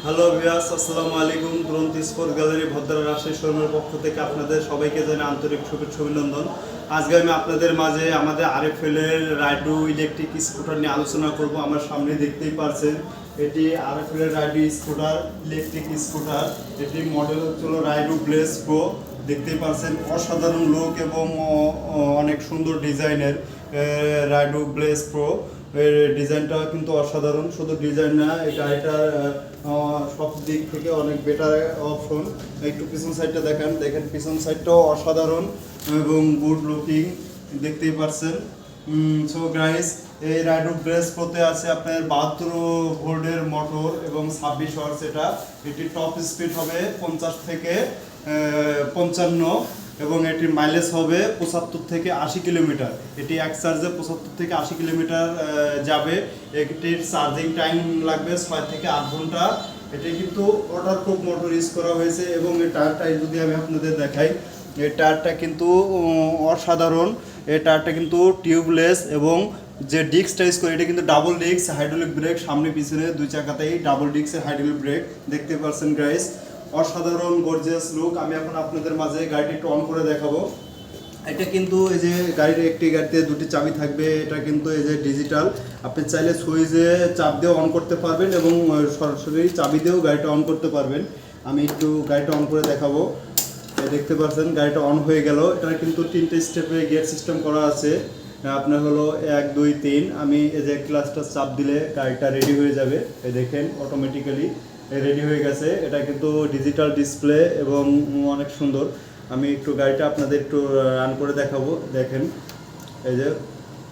Hello viewers, আসসালামু আলাইকুম। দুরন্ত স্পোর্ট গ্যালারি ভদ্রা রাজশাহী শোরুমের পক্ষ থেকে আপনাদের সবাইকে জানাই আন্তরিক শুভেচ্ছা অভিনন্দন। আজকে আমি আপনাদের মাঝে আমাদের আরএফএল এর রাইডু ইলেকট্রিক স্কুটার নিয়ে আলোচনা করব। আমার সামনে দেখতেই পাচ্ছেন এটি আরএফএল এর রাইডু স্কুটার, ইলেকট্রিক স্কুটার। এটি মডেল হচ্ছিল রাইডু ব্লেজ প্রো। দেখতেই পাচ্ছেন অসাধারণ লুক এবং অনেক সুন্দর ডিজাইনের রাইডু ব্লেজ প্রো। এর ডিজাইনটা কিন্তু অসাধারণ, শুধু ডিজাইন না, এই গাড়িটার সব দিক থেকে অনেক বেটার অপশন। একটু পিছন সাইডটা দেখেন পিছন সাইডটাও অসাধারণ এবং গুড লুকিং, দেখতেই পাচ্ছেন। সো গাইস, এই রাইডু ব্রেস প্রোতে আছে আপনার 72 ভোল্টের মোটর এবং 26 ওয়াটস। এটি টপ স্পিড হবে 50 থেকে 55 এবং এটির মাইলেজ হবে 75 থেকে 80 কিলোমিটার। এটি এক চার্জে 75 থেকে 80 কিলোমিটার যাবে। এটির চার্জিং টাইম লাগবে 6 থেকে 8 ঘন্টা। এটি কিন্তু ওয়াটার প্রুফ মোটর ইউজ করা হয়েছে এবং এই টায়ারটা যদি আমি আপনাদের দেখাই, এই টায়ারটা কিন্তু অসাধারণ। এই টায়ারটা কিন্তু টিউবলেস এবং যে ডিস্কটা ইউজ করে এটা কিন্তু ডাবল ডিস্ক হাইড্রোলিক ব্রেক, সামনে পিছনে দুই চাকাতেই ডাবল ডিস্কের হাইড্রোলিক ব্রেক। দেখতে পাচ্ছেন গাইস, অসাধারণ গর্জিয়াস লুক। আমি এখন আপনাদের মাঝে গাড়িটি একটু অন করে দেখাবো। এটা কিন্তু এই যে একটি গাড়িতে দুটি চাবি থাকবে। এটা কিন্তু এই যে ডিজিটাল, আপনি চাইলে সুইচে চাপ দিয়ে অন করতে পারবেন এবং সরাসরি চাবি দিয়েও গাড়িটা অন করতে পারবেন। আমি একটু গাড়িটা অন করে দেখাবো। দেখতে পাচ্ছেন গাড়িটা অন হয়ে গেল। এটা কিন্তু 3টে স্টেপে গিয়ার সিস্টেম করা আছে। আপনার হলো 1 2 3। আমি এই যে ক্লাচটা চাপ দিলে গাড়িটা রেডি হয়ে যাবে। এই দেখেন অটোমেটিক্যালি রেডি হয়ে গেছে। এটা কিন্তু ডিজিটাল ডিসপ্লে এবং অনেক সুন্দর। আমি একটু গাড়িটা আপনাদের একটু রান করে দেখাবো। দেখেন এই যে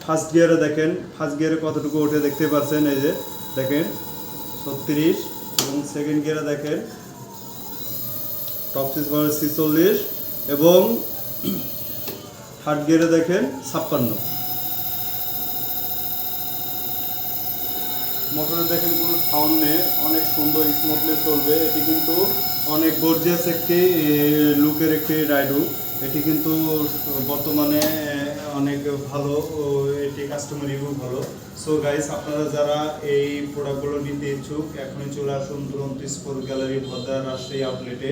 ফার্স্ট গিয়ারে দেখেন, ফার্স্ট গিয়ারে কতটুকু ওঠে দেখতে পাচ্ছেন। এই যে দেখেন 36 এবং সেকেন্ড গিয়ারে দেখেন টপ স্পিড 46 এবং থার্ড গিয়ারে দেখেন 56। মোটরে দেখেন কোনো সাউন্ড নেই, অনেক সুন্দর স্মুথলি চলবে। এটি কিন্তু অনেক গর্জিয়াস একটি লুকের একটি রাইডু। এটি কিন্তু বর্তমানে অনেক ভালো, এটি কাস্টমার রিভিউ ভালো। সো গাইস, আপনারা যারা এই প্রোডাক্টগুলো নিতে ইচ্ছুক এখনই চলে আসুন দুরন্ত স্পোর্ট গ্যালারি ভদ্রা রাজশাহী আউটলেটে।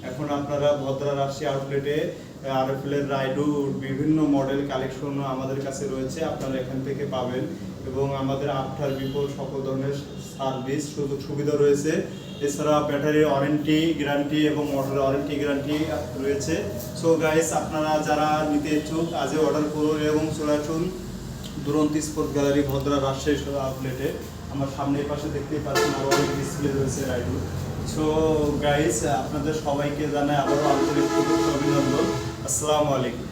এখন আপনারা ভদ্রা রাজশাহী আউটলেটে আরএফএল এর রাইডু বিভিন্ন মডেল কালেকশন আমাদের কাছে রয়েছে, আপনারা এখান থেকে পাবেন এবং আমাদের আফটার বিফোর সকল ধরনের সার্ভিস সুযোগ সুবিধা রয়েছে। এছাড়া ব্যাটারির ওয়ারেন্টি গ্যারান্টি এবং মোটরের ওয়ারেন্টি গ্যারান্টি রয়েছে। সো গাইস, আপনারা যারা নিতে ইচ্ছুক আজই অর্ডার করুন এবং চলে আসুন দুরন্ত স্পোর্ট গ্যালারি ভদ্রা রাজশাহী আউটলেটে। আমার সামনের পাশে দেখতেই পাচ্ছেন আরও অনেক ডিসপ্লে রয়েছে রাইডু। সো গাইস, আপনাদের সবাইকে জানাই আবারও আন্তরিক শুভেচ্ছা অভিনন্দন। আসসালামু আলাইকুম।